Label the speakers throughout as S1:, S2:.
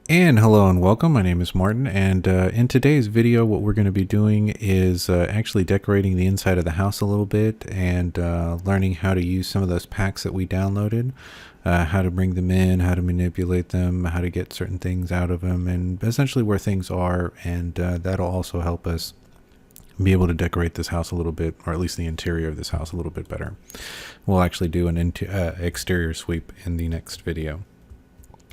S1: And hello and welcome. My name is Martin, and in today's video, what we're going to be doing is actually decorating the inside of the house a little bit and learning how to use some of those packs that we downloaded, how to bring them in, how to manipulate them, how to get certain things out of them, and essentially where things are. And that'll also help us be able to decorate this house a little bit, or at least the interior of this house a little bit better. We'll actually do an exterior sweep in the next video.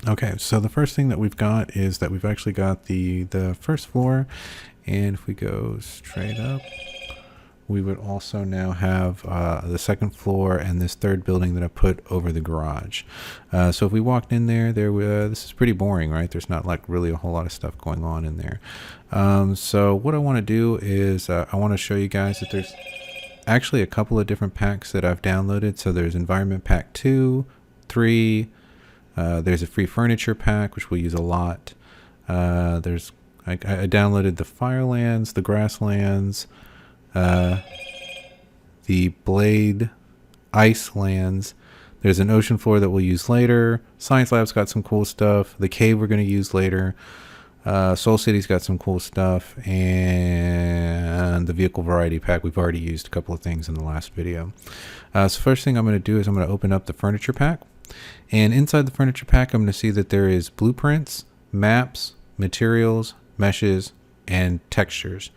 S1: Okay, so the first thing that we've got is that we've actually got the first floor, and if we go straight up, we would also now have the second floor and this third building that I put over the garage. So if we walked in there, this is pretty boring, right? There's not like really a whole lot of stuff going on in there. So what I want to do is I want to show you guys that there's actually a couple of different packs that I've downloaded. So there's Environment Pack 2, 3, there's a free furniture pack, which we use a lot. I downloaded the Firelands, the Grasslands, the Blade Ice Lands. There's an ocean floor that we'll use later. Science Lab's got some cool stuff. The cave we're going to use later. Soul City's got some cool stuff. And the vehicle variety pack, we've already used a couple of things in the last video. So first thing I'm going to do is I'm going to open up the furniture pack. And inside the furniture pack, I'm going to see that there is blueprints, maps, materials, meshes, and textures.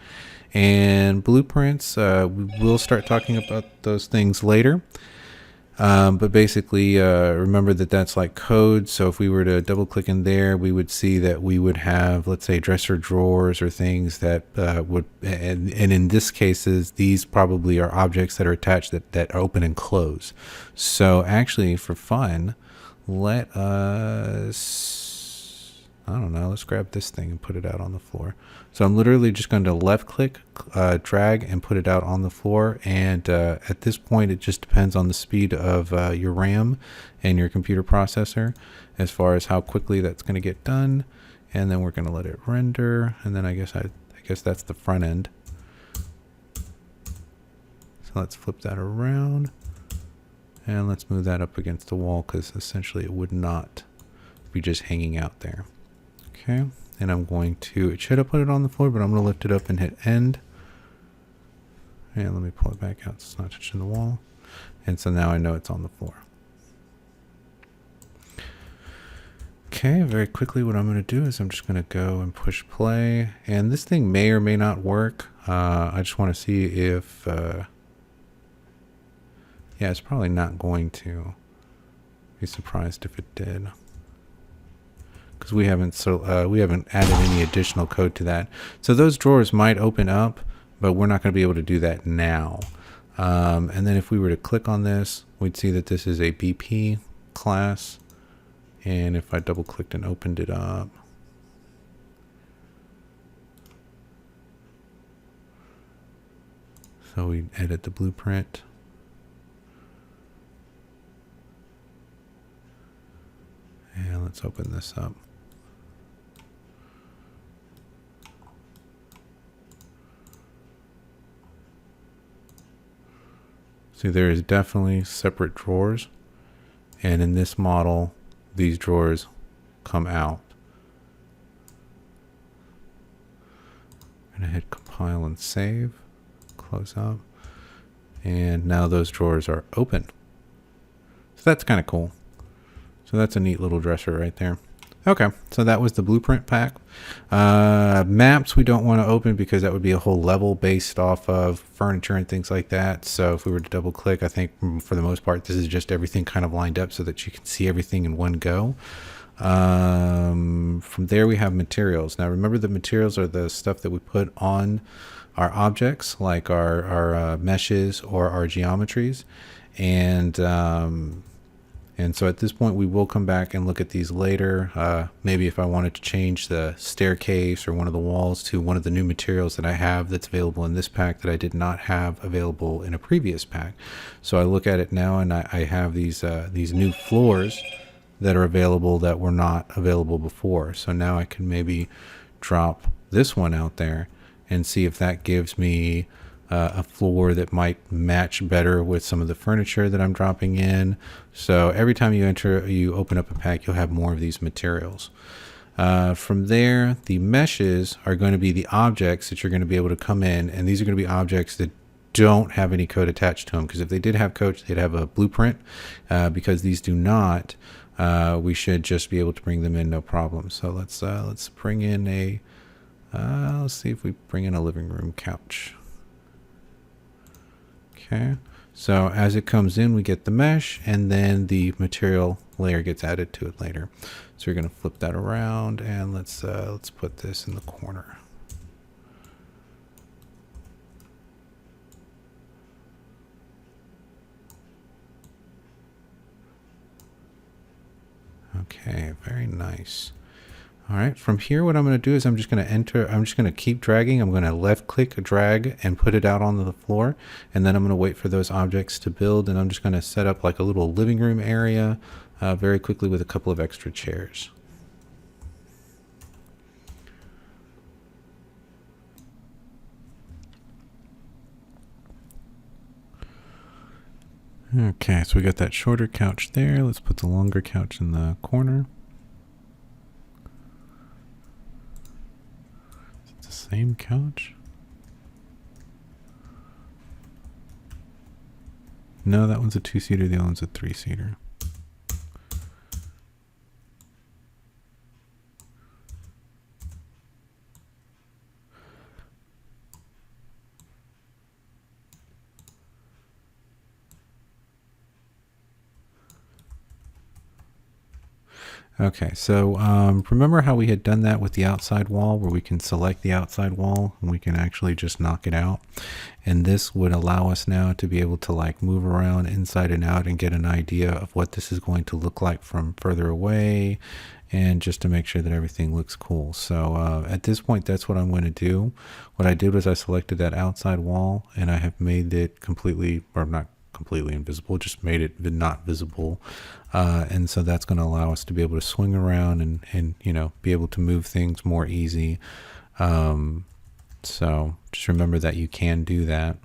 S1: And blueprints, we will start talking about those things later. But basically, remember that that's like code. So if we were to double click in there, we would see that we would have, let's say, dresser drawers or things that and in this cases, these probably are objects that are attached that open and close. So actually, for fun, let us, I don't know, let's grab this thing and put it out on the floor. So I'm literally just going to left click, drag, and put it out on the floor. And at this point, it just depends on the speed of your RAM and your computer processor as far as how quickly that's going to get done. And then we're going to let it render. And then I guess that's the front end. So let's flip that around. And let's move that up against the wall because essentially it would not be just hanging out there. Okay. And I'm going to, it should have put it on the floor, but I'm going to lift it up and hit end. And let me pull it back out so it's not touching the wall. And so now I know it's on the floor. Okay, very quickly what I'm going to do is I'm just going to go and push play. And this thing may or may not work. I just want to see if, yeah, it's probably not going to. Be surprised if it did. Because we haven't added any additional code to that. So those drawers might open up, but we're not going to be able to do that now. And then if we were to click on this, we'd see that this is a BP class. And if I double clicked and opened it up, so we edit the blueprint. And let's open this up. See, there is definitely separate drawers. And in this model, these drawers come out. I'm going to hit compile and save, close up. And now those drawers are open. So that's kind of cool. So that's a neat little dresser right there. Okay, so that was the blueprint pack. Maps we don't want to open because that would be a whole level based off of furniture and things like that. So if we were to double click, I think for the most part, this is just everything kind of lined up so that you can see everything in one go. From there we have materials. Now remember, the materials are the stuff that we put on our objects, like our meshes or our geometries. And so at this point, we will come back and look at these later. Maybe if I wanted to change the staircase or one of the walls to one of the new materials that I have that's available in this pack that I did not have available in a previous pack. So I look at it now and I have these new floors that are available that were not available before. So now I can maybe drop this one out there and see if that gives me a floor that might match better with some of the furniture that I'm dropping in. So every time you open up a pack, you'll have more of these materials. From there, the meshes are going to be the objects that you're going to be able to come in, and these are going to be objects that don't have any code attached to them, because if they did have code, they'd have a blueprint. Because these do not, we should just be able to bring them in no problem. So let's bring in a let's see if we bring in a living room couch. Okay, so as it comes in, we get the mesh, and then the material layer gets added to it later. So we're going to flip that around, and let's put this in the corner. Okay, very nice. All right, from here, what I'm going to do is I'm just going to keep dragging. I'm going to left click, drag, and put it out onto the floor. And then I'm going to wait for those objects to build. And I'm just going to set up like a little living room area very quickly with a couple of extra chairs. Okay, so we got that shorter couch there. Let's put the longer couch in the corner. It's the same couch. No, that one's a 2-seater. The other one's a 3-seater. Okay, so remember how we had done that with the outside wall, where we can select the outside wall and we can actually just knock it out. And this would allow us now to be able to like move around inside and out and get an idea of what this is going to look like from further away, and just to make sure that everything looks cool. So at this point, that's what I'm going to do. What I did was I selected that outside wall, and I have made it completely, or not completely invisible, just made it not visible. And so that's going to allow us to be able to swing around and you know, be able to move things more easy. So just remember that you can do that.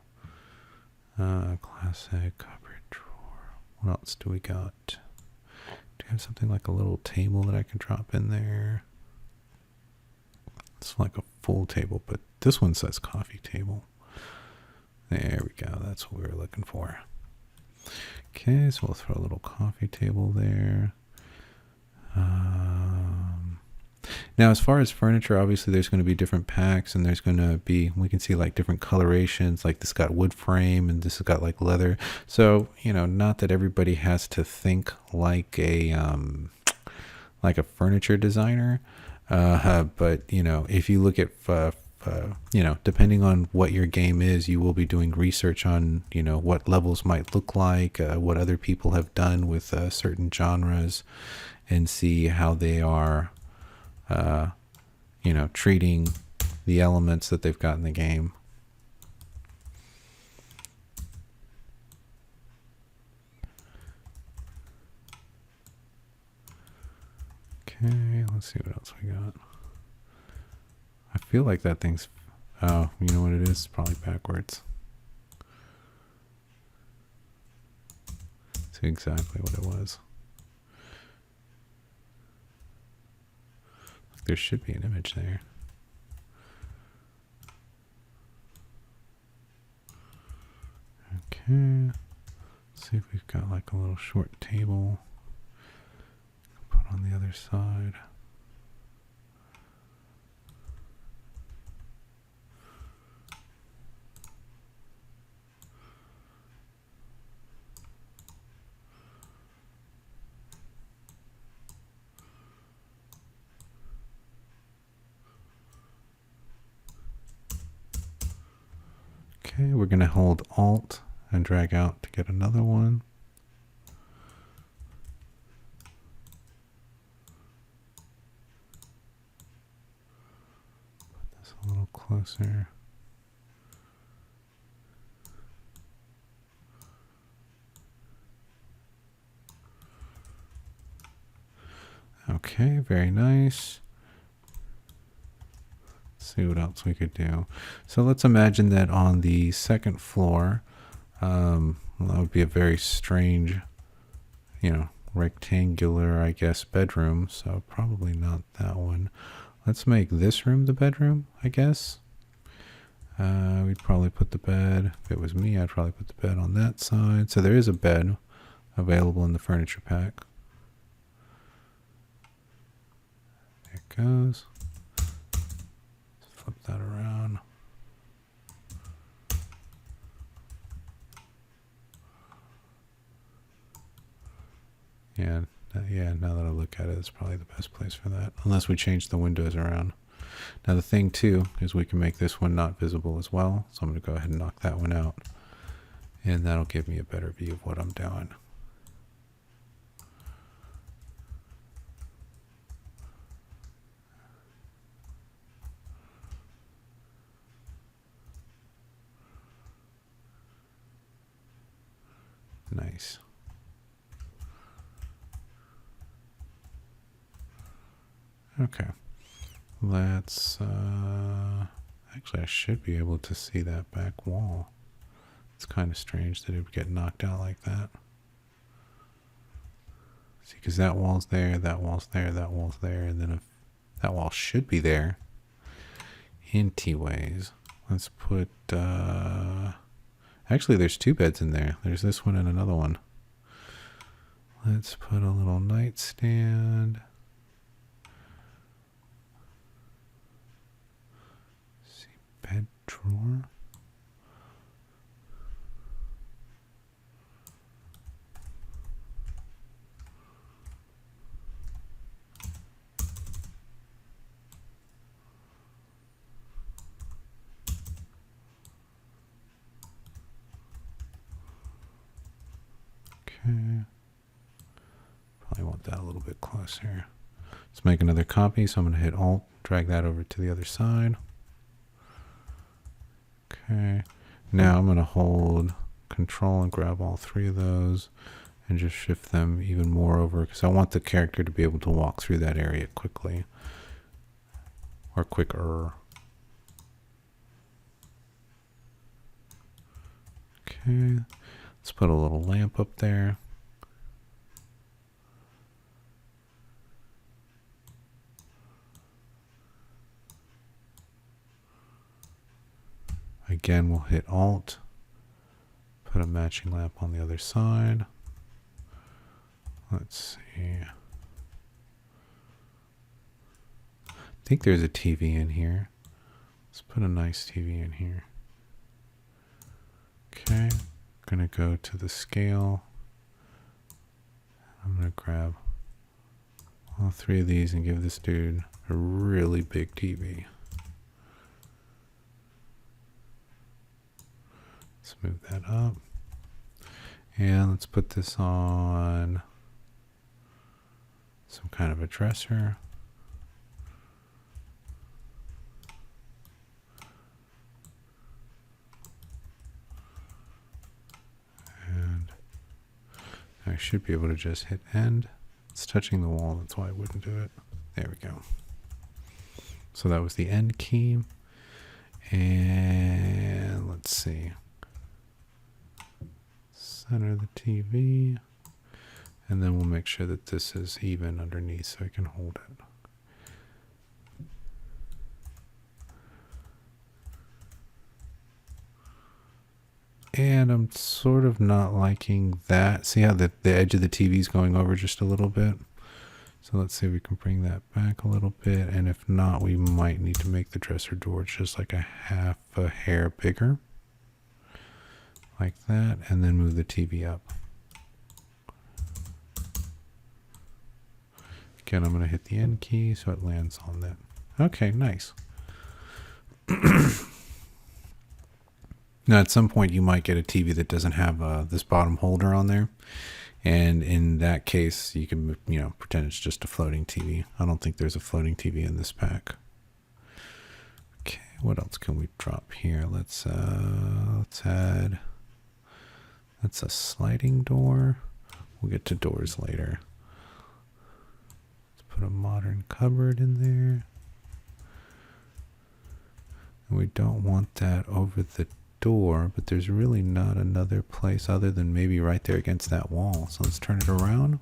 S1: Classic cupboard drawer. What else do we got? Do you have something like a little table that I can drop in there? It's like a full table, but this one says coffee table. There we go. That's what we were looking for. Okay, so we'll throw a little coffee table there. Now, as far as furniture, obviously there's going to be different packs, and there's going to be, we can see like different colorations, like this got wood frame and this has got like leather. So, you know, not that everybody has to think like a furniture designer, but, you know, if you look at, you know, depending on what your game is, you will be doing research on, you know, what levels might look like, what other people have done with certain genres, and see how they are, you know, treating the elements that they've got in the game. Okay, let's see what else we got. I feel like that thing's, oh, you know what it is? It's probably backwards. See exactly what it was. There should be an image there. Okay, let's see if we've got like a little short table. Put on the other side. Okay, we're going to hold Alt and drag out to get another one. Put this a little closer. Okay, very nice. See what else we could do. So let's imagine that on the second floor, well, that would be a very strange, you know, rectangular, I guess, bedroom, so probably not that one. Let's make this room the bedroom, I guess. We'd probably put the bed, if it was me, I'd probably put the bed on that side. So there is a bed available in the furniture pack. There it goes. Let's flip that around. Yeah, now that I look at it, it's probably the best place for that, unless we change the windows around. Now the thing too is we can make this one not visible as well, so I'm going to go ahead and knock that one out, and that'll give me a better view of what I'm doing. Nice. Okay, let's, actually I should be able to see that back wall. It's kind of strange that it would get knocked out like that. See, because that wall's there, that wall's there, that wall's there, and then if that wall should be there in T-ways. Let's put, actually there's two beds in there. There's this one and another one. Let's put a little nightstand. Bed drawer. Okay. Probably want that a little bit closer. Let's make another copy. So I'm going to hit Alt, drag that over to the other side. Okay, now I'm going to hold Control and grab all three of those and just shift them even more over because I want the character to be able to walk through that area quickly, or quicker. Okay, let's put a little lamp up there. Again, we'll hit Alt, put a matching lamp on the other side. Let's see. I think there's a TV in here. Let's put a nice TV in here. Okay, I'm gonna go to the scale. I'm gonna grab all three of these and give this dude a really big TV. Let's move that up. And let's put this on some kind of a dresser. And I should be able to just hit end. It's touching the wall, that's why I wouldn't do it. There we go. So that was the end key. And let's see. Center the TV. And then we'll make sure that this is even underneath so I can hold it. And I'm sort of not liking that. See how the edge of the TV is going over just a little bit? So let's see if we can bring that back a little bit. And if not, we might need to make the dresser door just like a half a hair bigger. Like that. And then move the TV up. Again, I'm going to hit the end key so it lands on that. Okay, nice. Now, at some point, you might get a TV that doesn't have this bottom holder on there. And in that case, you can, pretend it's just a floating TV. I don't think there's a floating TV in this pack. Okay, what else can we drop here? Let's add, that's a sliding door. We'll get to doors later. Let's put a modern cupboard in there. And we don't want that over the door, but there's really not another place other than maybe right there against that wall. So let's turn it around.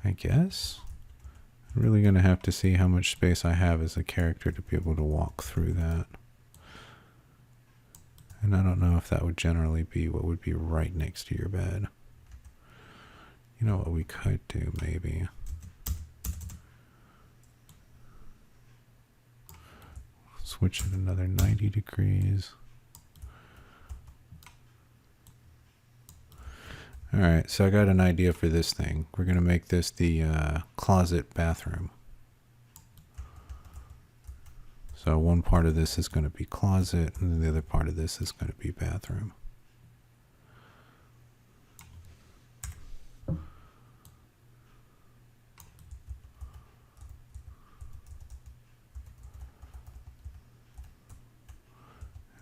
S1: I guess. I'm really going to have to see how much space I have as a character to be able to walk through that. And I don't know if that would generally be what would be right next to your bed. You know what we could do, maybe. Switch it another 90 degrees. Alright, so I got an idea for this thing. We're going to make this the closet bathroom. So one part of this is going to be closet, and the other part of this is going to be bathroom.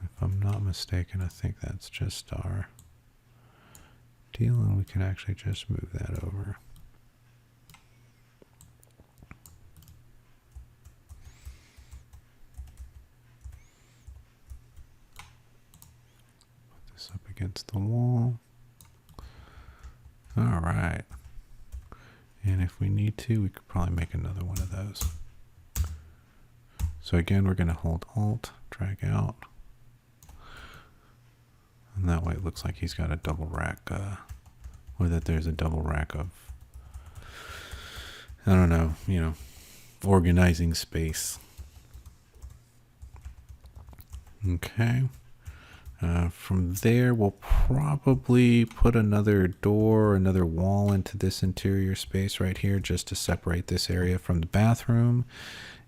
S1: If I'm not mistaken, I think that's just our deal, and we can actually just move that over. Put this up against the wall. All right. And if we need to, we could probably make another one of those. So again, we're going to hold Alt, drag out. And that way it looks like he's got a double rack, or that there's a double rack of, I don't know, you know, organizing space. Okay. From there, we'll probably put another door, another wall into this interior space right here just to separate this area from the bathroom.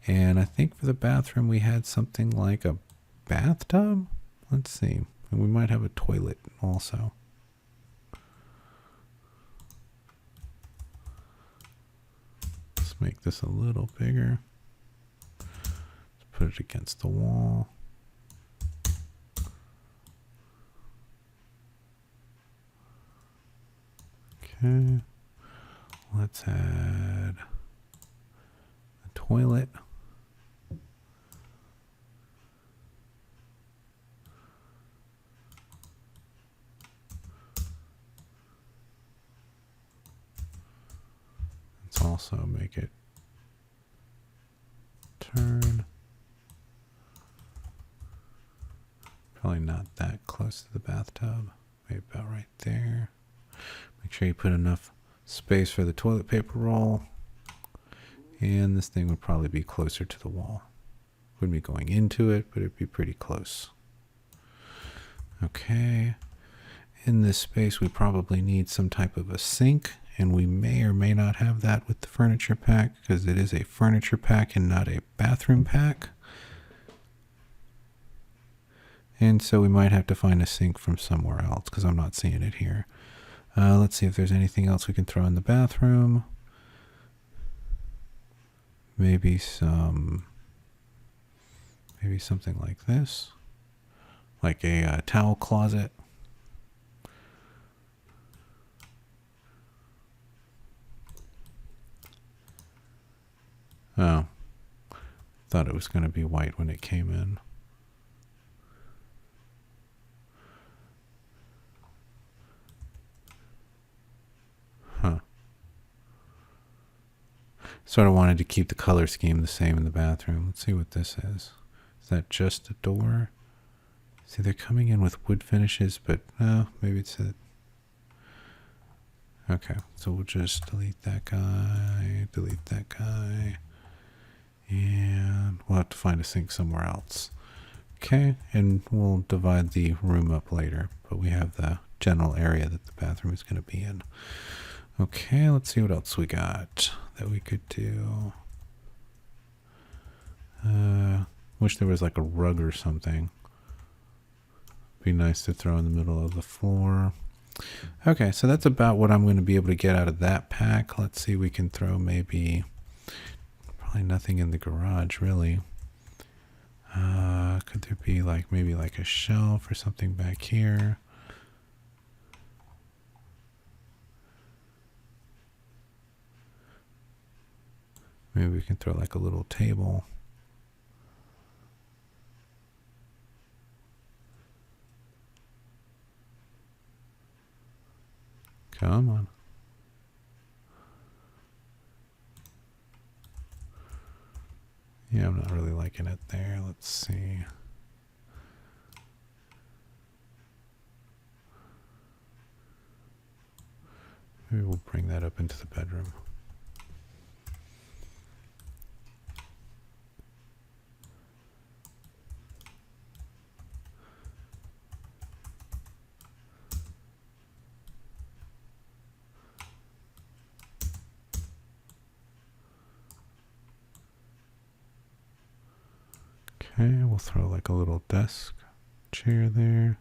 S1: And I think for the bathroom, we had something like a bathtub. Let's see. And we might have a toilet also. Let's make this a little bigger. Let's put it against the wall. Okay. Let's add a toilet. Also make it turn. Probably not that close to the bathtub. Maybe about right there. Make sure you put enough space for the toilet paper roll. And this thing would probably be closer to the wall. Wouldn't be going into it, but it'd be pretty close. Okay. In this space, we probably need some type of a sink. And we may or may not have that with the furniture pack because it is a furniture pack and not a bathroom pack. And so we might have to find a sink from somewhere else because I'm not seeing it here. Let's see if there's anything else we can throw in the bathroom. Maybe something like this, like a towel closet. Oh, thought it was going to be white when it came in. Huh. Sort of wanted to keep the color scheme the same in the bathroom. Let's see what this is. Is that just a door? See, they're coming in with wood finishes, but no, maybe it's a... Okay, so we'll just delete that guy, delete that guy. And we'll have to find a sink somewhere else. Okay, and we'll divide the room up later, but we have the general area that the bathroom is going to be in. Okay, let's see what else we got that we could do. Wish there was like a rug or something. Be nice to throw in the middle of the floor. Okay, so that's about what I'm going to be able to get out of that pack. Let's see, we can throw maybe... Probably nothing in the garage, really. Could there be like maybe like a shelf or something back here? Maybe we can throw like a little table. Come on. Yeah, I'm not really liking it there. Let's see. Maybe we'll bring that up into the bedroom. Okay, we'll throw like a little desk chair there.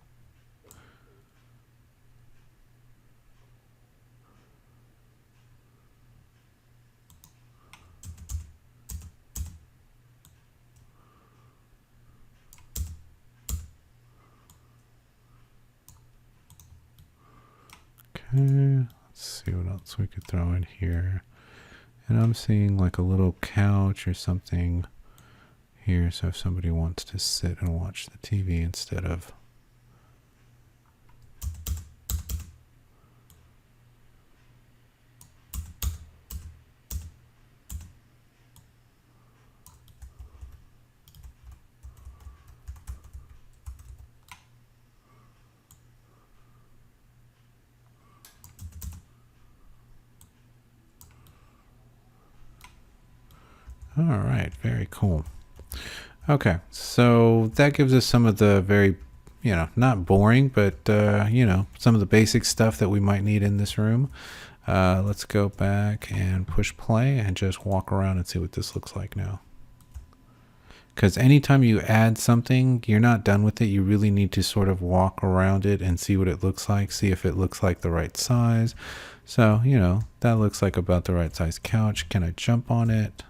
S1: Okay, let's see what else we could throw in here. And I'm seeing like a little couch or something here, so if somebody wants to sit and watch the TV instead of all right, very cool. Okay, so that gives us some of the very, not boring, but, some of the basic stuff that we might need in this room. Let's go back and push play and just walk around and see what this looks like now. Because anytime you add something, you're not done with it. You really need to sort of walk around it and see what it looks like, see if it looks like the right size. So, that looks like about the right size couch. Can I jump on it?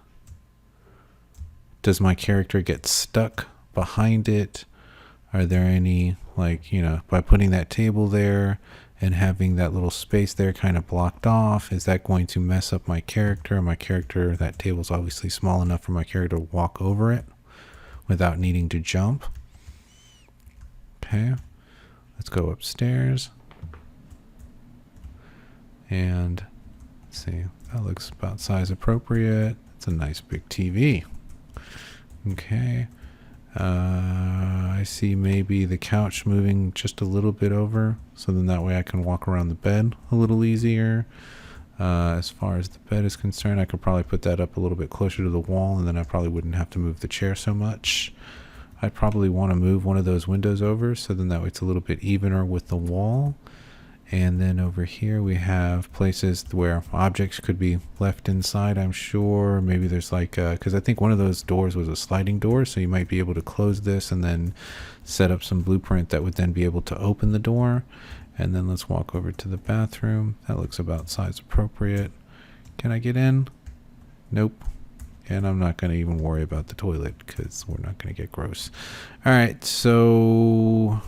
S1: Does my character get stuck behind it? Are there any, by putting that table there and having that little space there kind of blocked off, is that going to mess up my character? That table's obviously small enough for my character to walk over it without needing to jump. Okay, let's go upstairs. And let's see, that looks about size appropriate. It's a nice big TV. Okay, I see maybe the couch moving just a little bit over, so then that way I can walk around the bed a little easier. As far as the bed is concerned, I could probably put that up a little bit closer to the wall, and then I probably wouldn't have to move the chair so much. I'd probably want to move one of those windows over, so then that way it's a little bit evener with the wall. And then over here we have places where objects could be left inside, I'm sure. Maybe there's because I think one of those doors was a sliding door, so you might be able to close this and then set up some blueprint that would then be able to open the door. And then let's walk over to the bathroom. That looks about size appropriate. Can I get in? Nope. And I'm not going to even worry about the toilet because we're not going to get gross. All right, so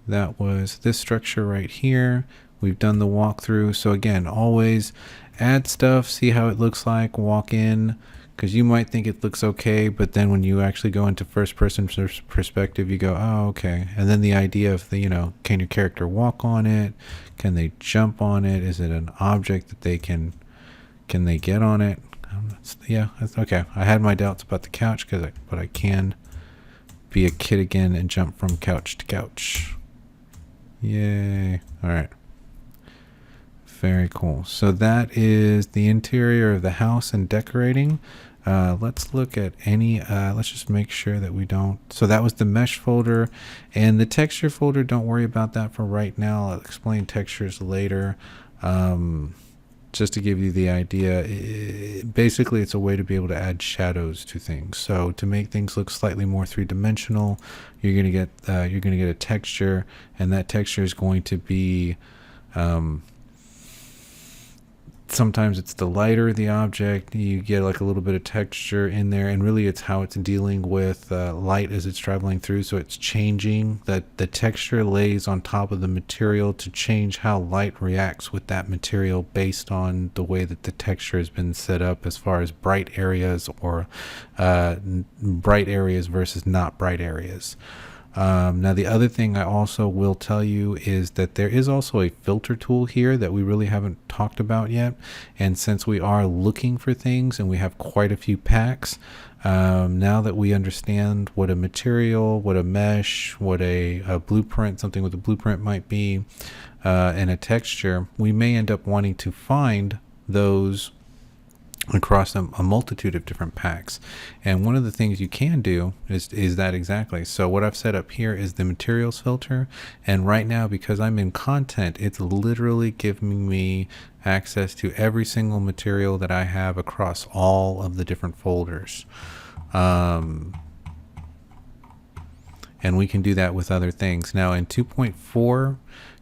S1: that was this structure right here. We've done the walkthrough. So again, always add stuff, see how it looks like, walk in, because you might think it looks okay, but then when you actually go into first person perspective, you go, oh, okay. And then the idea of can your character walk on it? Can they jump on it? Is it an object that they can they get on it? Yeah, okay. I had my doubts about the couch, but I can be a kid again and jump from couch to couch. Yay. All right. Very cool. So that is the interior of the house and decorating. Let's look at let's just make sure that we don't. So that was the mesh folder and the texture folder. Don't worry about that for right now. I'll explain textures later. Just to give you the idea, basically it's a way to be able to add shadows to things. So to make things look slightly more three-dimensional, you're gonna get a texture, and that texture is going to be sometimes it's the lighter the object, you get like a little bit of texture in there, and really it's how it's dealing with light as it's traveling through. So it's changing that the texture lays on top of the material to change how light reacts with that material based on the way that the texture has been set up, as far as bright areas or bright areas versus not bright areas. Now, the other thing I also will tell you is that there is also a filter tool here that we really haven't talked about yet. And since we are looking for things and we have quite a few packs, now that we understand what a material, what a mesh, what a blueprint, something with a blueprint might be, and a texture, we may end up wanting to find those across a multitude of different packs. And one of the things you can do is that exactly. So what I've set up here is the materials filter. And right now, because I'm in content, it's literally giving me access to every single material that I have across all of the different folders. And we can do that with other things. Now in 2.4,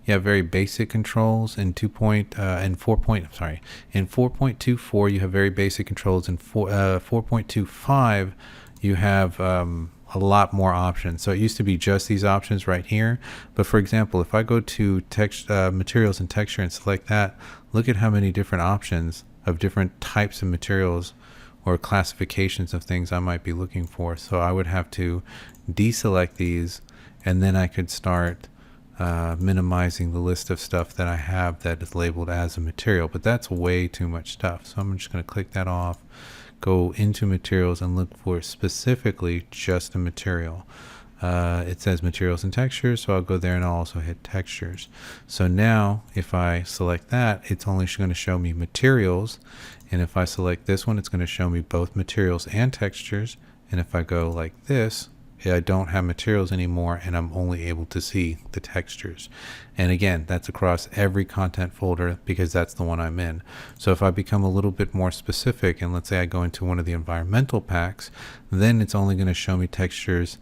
S1: you have very basic controls. In 4.24 you have very basic controls. In 4.25 you have a lot more options. So it used to be just these options right here, but for example, if I go to text materials and texture and select that, look at how many different options of different types of materials or classifications of things I might be looking for. So I would have to deselect these, and then I could start minimizing the list of stuff that I have that is labeled as a material, but that's way too much stuff. So I'm just going to click that off, go into materials and look for specifically just a material. It says materials and textures, so I'll go there and I'll also hit textures. So now if I select that, it's only going to show me materials. And if I select this one, it's going to show me both materials and textures. And if I go like this, I don't have materials anymore, and I'm only able to see the textures. And again, that's across every content folder because that's the one I'm in. So if I become a little bit more specific, and let's say I go into one of the environmental packs, then it's only going to show me textures,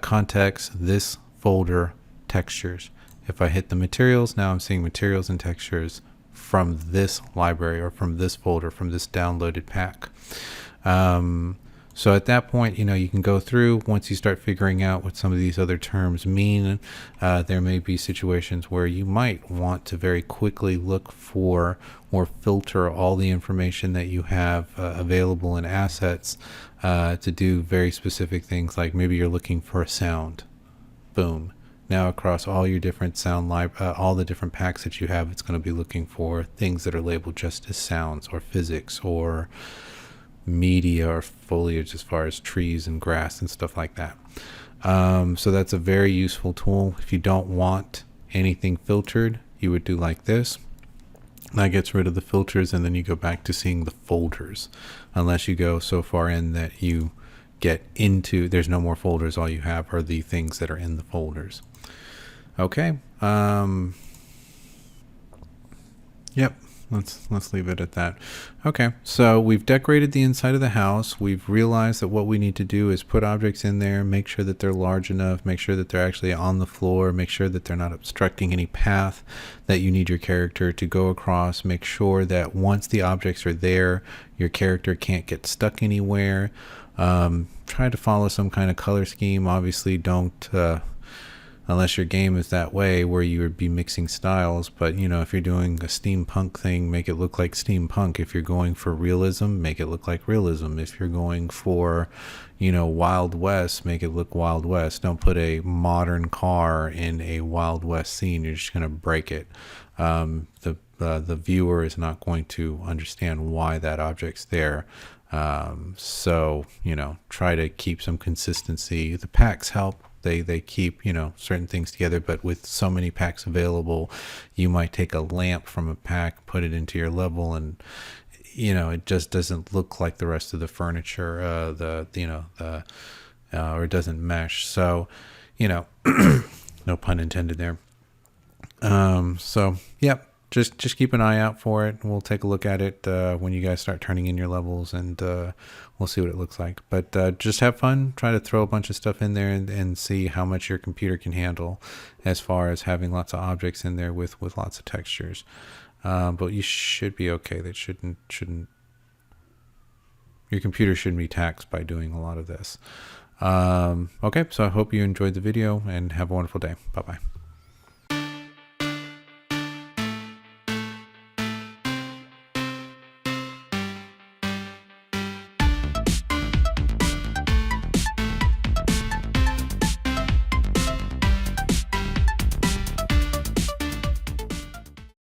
S1: context, this folder, textures. If I hit the materials, now I'm seeing materials and textures from this library or from this folder, from this downloaded pack. So at that point, you can go through. Once you start figuring out what some of these other terms mean, there may be situations where you might want to very quickly look for or filter all the information that you have available in assets to do very specific things, like maybe you're looking for a sound. Boom. Now across all your different sound all the different packs that you have, it's going to be looking for things that are labeled just as sounds or physics or media or foliage, as far as trees and grass and stuff like that. So that's a very useful tool. If you don't want anything filtered, you would do like this. That gets rid of the filters, and then you go back to seeing the folders, unless you go so far in that you get into, there's no more folders, all you have are the things that are in the folders. Okay. Yep. Let's leave it at that. Okay, so we've decorated the inside of the house. We've realized that what we need to do is put objects in there, make sure that they're large enough, make sure that they're actually on the floor, make sure that they're not obstructing any path that you need your character to go across, make sure that once the objects are there, your character can't get stuck anywhere. Try to follow some kind of color scheme. Obviously don't unless your game is that way where you would be mixing styles. But if you're doing a steampunk thing, make it look like steampunk. If you're going for realism, make it look like realism. If you're going for Wild West, make it look Wild West. Don't put a modern car in a Wild West scene. You're just going to break it. The viewer is not going to understand why that object's there. So try to keep some consistency. The packs help. They keep certain things together, but with so many packs available, you might take a lamp from a pack, put it into your level, and it just doesn't look like the rest of the furniture, or it doesn't mesh. So no pun intended there. So yep. Just keep an eye out for it. We'll take a look at it when you guys start turning in your levels, and we'll see what it looks like. But just have fun. Try to throw a bunch of stuff in there and see how much your computer can handle as far as having lots of objects in there with lots of textures. But you should be okay. That shouldn't your computer shouldn't be taxed by doing a lot of this. Okay, so I hope you enjoyed the video and have a wonderful day. Bye-bye.